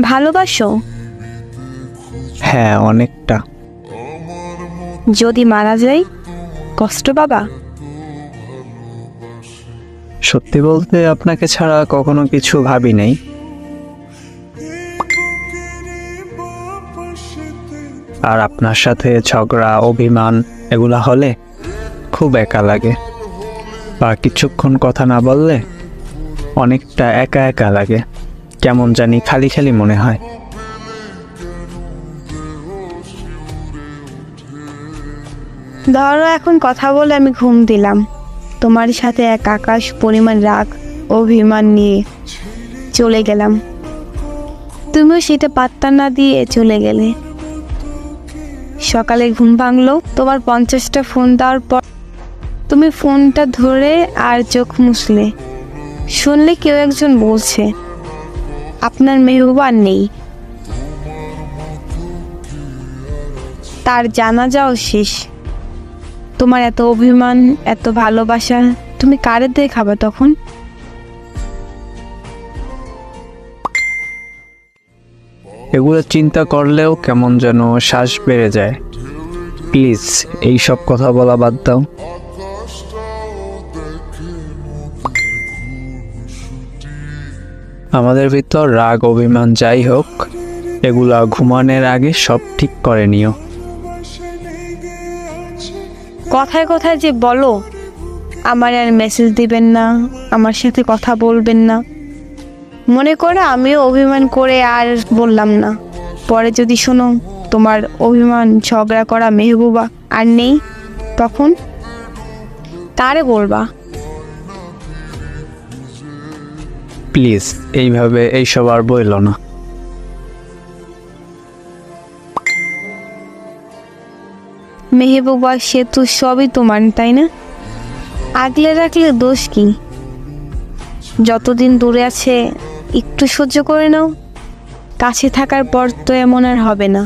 ভালোবাসো? হ্যাঁ, অনেকটা। যদি মারা যাই কষ্ট পাবা? সত্যি বলতে আপনাকে ছাড়া কখনো কিছু ভাবি নাই। আর আপনার সাথে ঝগড়া, অভিমান এগুলা হলে খুব একা লাগে। বা কিছুক্ষণ কথা না বললে অনেকটা একা একা লাগে, কেমন জানি খালি খালি মনে হয়। ধরো এখন কথা বলে আমি ঘুম দিলাম, তোমার সাথে এক আকাশ পরিমাণ রাগ অভিমান নিয়ে চলে গেলাম, তুমিও সেটা পাত্তা না দিয়ে চলে গেলে। সকালে ঘুম ভাঙলো তোমার 50টা ফোন দেওয়ার পর, তুমি ফোনটা ধরে আর চোখ মুছলে, শুনলে কেউ একজন বলছে আপনার মেহবুবা আর নেই, তার জানাজাও শেষ। তোমার এত অভিমান, এত ভালোবাসা, তুমি কারে দিয়ে খাবে তখন? এগুলো চিন্তা করলেও কেমন যেন শ্বাস বেড়ে যায়। প্লিজ এইসব কথা বলা বাদ দাও। আমাদের ভিতর রাগ অভিমান যাই হোক, এগুলা ঘুমানোর আগে সব ঠিক করে নিও। কথায় কথায় যে বলো আমার আর মেসেজ দিবেন না, আমার সাথে কথা বলবেন না, মনে করে আমিও অভিমান করে আর বললাম না। পরে যদি শোনো তোমার অভিমান ঝগড়া করা মেহবুবা আর নেই, তখন কারে বলবা? প্লিজ এইভাবে এইসব আর বইল না। মেহবুবা সে তো সবই তোমার, তাই না? আগলে রাখলে দোষ কি? যতদিন দূরে আছে একটু সহ্য করে নাও, কাছে থাকার পর তো এমন আর হবে না।